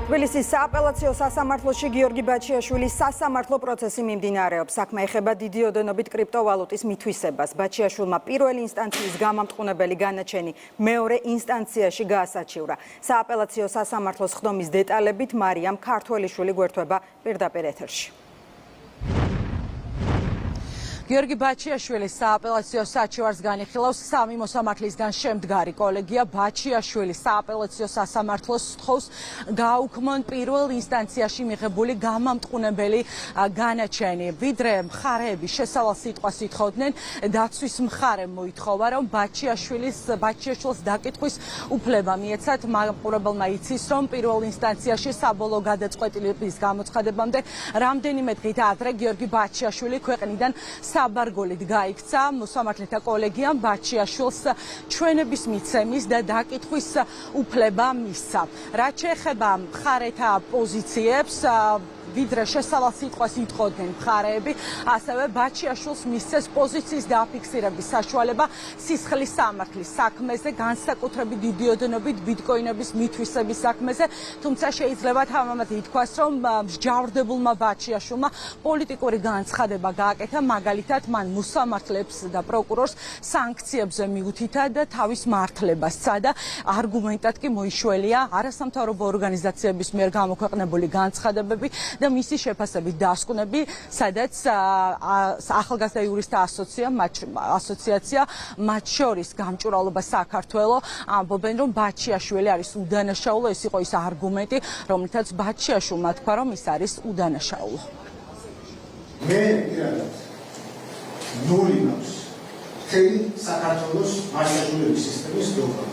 თბილისის სააპელაციო სასამართლოში გიორგი ბაჩიაშვილის სასამართლო პროცესი მიმდინარეობს. საქმე ეხება დიდი ოდენობით კრიპტოვალუტის მითვისებას. ბაჩიაშვილმა პირველი ინსტანციის გამამტყუნებელი განაჩენი მეორე ინსტანციაში გაასაჩივრა. სააპელაციო სასამართლოს ხდომის დეტალებით მარიამ ქართველიშვილი გვერდება პირდაპირ ეთერში. გიორგი ბაჩიაშვილის სააპელაციო საჩივარს განიხილავს სამი მოსამართლისგან შემდგარი კოლეგია. ბაჩიაშვილის სააპელაციო სასამართლოს სთხოვს გააუქმონ პირველ ინსტანციაში მიღებული გამამტყუნებელი განაჩენი. ვიდრე მხარეები შესავალ სიტყვას ითხოვდნენ, დაცვის მხარემ მოითხოვა, რომ ბაჩიაშვილს დაკითხვის უფლება მიეცათ. მოპყრობელმა იცის, რომ პირველ ინსტანციაში საბოლოო გადაწყვეტილების გამოცხადებამდე რამდენიმე დღით ადრე გიორგი ბაჩიაშვილი ქვეყნიდან საბარგოლით გაიქცა. მოსამართლეთა კოლეგიამ ბაჩიაშვილს ჩვენების მიცემის და დაკითხვის უფლება მისცა. რაც შეეხება მხარეთა პოზიციებს, ვიდრე შესავალ სიტყვას ითხოვდნენ მხარეები, ასევე ბაჩიაშვილს მისცეს პოზიციის დაფიქსირების საშუალება სისხლის სამართლის საქმეზე, განსაკუთრებით დიდი ოდენობით ბიტკოინების მითვისების საქმეზე. თუმცა შეიძლება თამამად ითქვას, რომ მსჯავრდებულმა ბაჩიაშვილმა პოლიტიკური განცხადება გააკეთა, მაგალითად მან მოსამართლეებს და პროკურორს სანქციებზე მიუთითა და თავის მართლებას სცადა. არგუმენტად კი მოიშველია არასამთავრობო ორგანიზაციების მიერ გამოქვეყნებული განცხადებები და მისი შეფასებით დასკვნები, სადაც ახალგაზრდა იურისტთა ასოციაცია, მათ შორის გამჭვირვალობა საქართველოს, ამბობენ, რომ ბაჩიაშვილი არის უდანაშაულო. ეს იყო ის არგუმენტი, რომლითაც ბაჩიაშვილმა თქვა, რომ ის არის უდანაშაულო. მე პირადად ნული მაქვს მთელი საქართველოს ბაჩიაშვილების სისტემის დოგმა.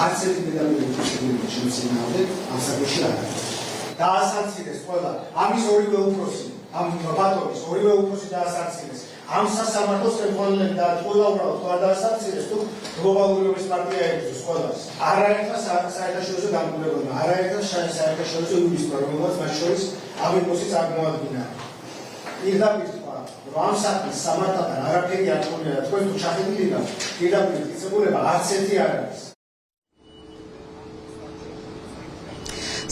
არც ერთი დედამიწის შეგვიძლია შემოწინააღმდეთ ამ საკითხში არ არის. დაასანქცირეს ყველა ამის ორივე უფროსი, ამ ბატონის ორივე უფროსი დაასანქცირეს. ამ სასამართლოს ხელმძღვანელები და ყველა უბრალოდ თუ არ დაასანქცირეს, თუ გლობალურობის პარტია ეკუთვნის ყველას. არაერთმა საერთაშორისო დამკვირვებელმა, არაერთმა საერთაშორისო იურისტმა, რომელმაც მათ შორის ამერიკოსიც აღმოადგინა. პირდაპირ თქვა, რომ ამ საქმის სამართალთან არაფერი არ ქონია და თქვენ თუ ჩახედილი და პირდაპირ მტკიცებულება არც ერთი არ არის.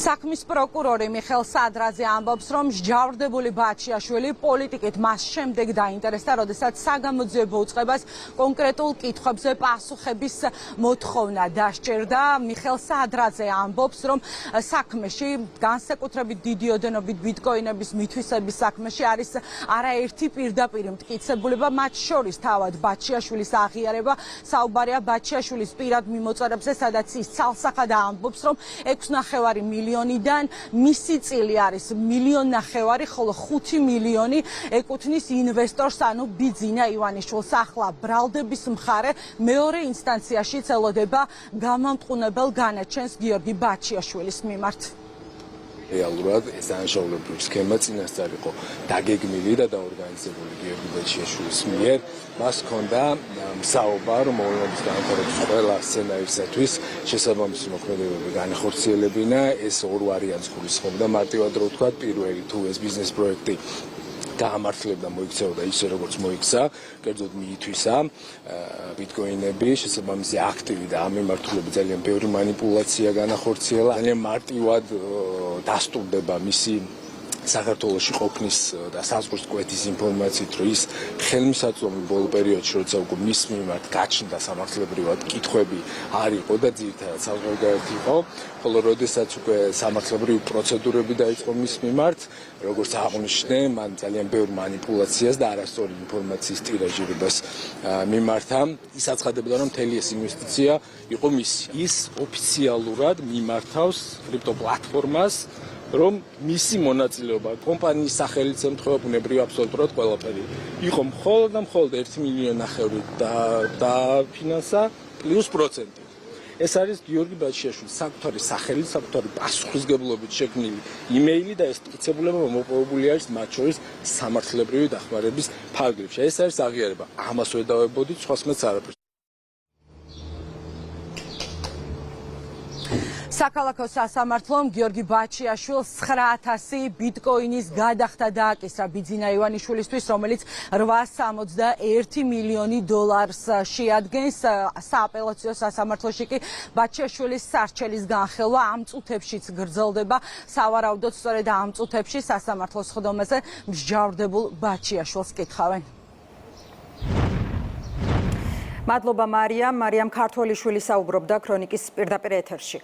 საქმის პროკურორი მიხეილ სადრაძე ამბობს, რომ მსჯავრდებული ბაჩიაშვილი პოლიტიკით მას შემდეგ დაინტერესდა, როდესაც საგამოძიებო უწყებას კონკრეტულ კითხვებზე პასუხების მოთხოვნა დასჭირდა. მიხეილ სადრაძე ამბობს, რომ საქმეში, განსაკუთრებით დიდი ოდენობით ბიტკოინების მითვისების საქმეში არის არაერთი პირდაპირ მტკიცებულება, მათ შორის თავად ბაჩიაშვილის აღიარება. საუბარია ბაჩიაშვილის პირად მიმოწერებზე, სადაც ის ცალსახად ამბობს, რომ 6.5 მილიონიდან მისი წილი არის 1.5 მილიონი, ხოლო 5 მილიონი ეკუთვნის ინვესტორს, ანუ ბიძინა ივანიშვილს. ახლა ბრალდების მხარე მეორე ინსტანციაში ელოდება გამამტყუნებელ განაჩენს გიორგი ბაჩიაშვილის მიმართ. რეალურად ეს დანაშაულებრივი სქემა წინასწარ იყო დაგეგმილი და დაორგანიზებული გიორგი ბაჩიაშვილის მიერ. მას ჰქონდა მსაობა, რომ მოვლენების განვითარების ყველა სცენარისათვის შესაბამისი მოქმედებები განახორციელებინა. ეს ორ ვარიანტს გულისხმობდა. მარტივად რო ვთქვათ, პირველი თუ ეს ბიზნეს პროექტი გაამართლებდა, მოიქცეოდა ისე როგორც მოიქცა, კერძოდ მიითვისა ბიტკოინები, შესაბამისი აქტივი და ამ მიმართულებით ძალიან ბევრი манипуляცია განახორციელა. ძალიან მარტივად დასტურდება მისი საქართველოში ყოფნის და საზღვრის კვეთის ინფორმაციით, რომ ის ხელმისაწვდომი ბოლო პერიოდში, როცა უკვე მის მიმართ გაჩნდა სამართლებრივად კითხვები არ იყო და ძირითადად საზღვარგარეთ იყო, ხოლო როდესაც უკვე სამართლებრივი პროცედურები დაიწყო მის მიმართ, როგორც აღნიშნე, მან ძალიან ბევრ манипуляციას და არასწორი ინფორმაციის ტირაჟირებას მიმართა. ის აცხადებდა, რომ მთელი ეს ინვესტიცია იყო მისი. ის ოფიციალურად მიმართავს კრიპტოპლატფორმას, რომ მისი მონაწილეობა კომპანიის სახელით ემთხვევა ბუნებრივი აბსოლუტურად ყველაფერი. იყო მხოლოდ და მხოლოდ 1.5 მილიონი დაფინანსა პლუს პროცენტი. ეს არის გიორგი ბაჩიაშვილის საკუთარი სახელით, საკუთარი პასუხისგებლობით შექმნილი იმეილი და ეს მტკიცებულება მოპოვებული არის მათ შორის სამართლებრივი დახმარების ფარგლებში. ეს არის აღიარება. ამას ვერ დავებოდით, სხვას მეც არაფერს. საქალაქო სასამართლომ გიორგი ბაჩიაშვილს 9,000 ბიტკოინის გადახდა დააკისრა ბიძინა ივანიშვილისთვის, რომელიც 861 მილიონი დოლარს შეადგენს. სააპელაციო სასამართლოში კი ბაჩიაშვილის სარჩელის განხელვა ამ წუთებშიც გრძელდება. სავარაუდოდ სწორედ ამ წუთებში სასამართლოს ხდომაზე მსჯავრდებულ ბაჩიაშვილს კითხავენ. მადლობა მარიამ ქართველიშვილი საუბრობდა ქრონიკის პირდაპირ ეთერში.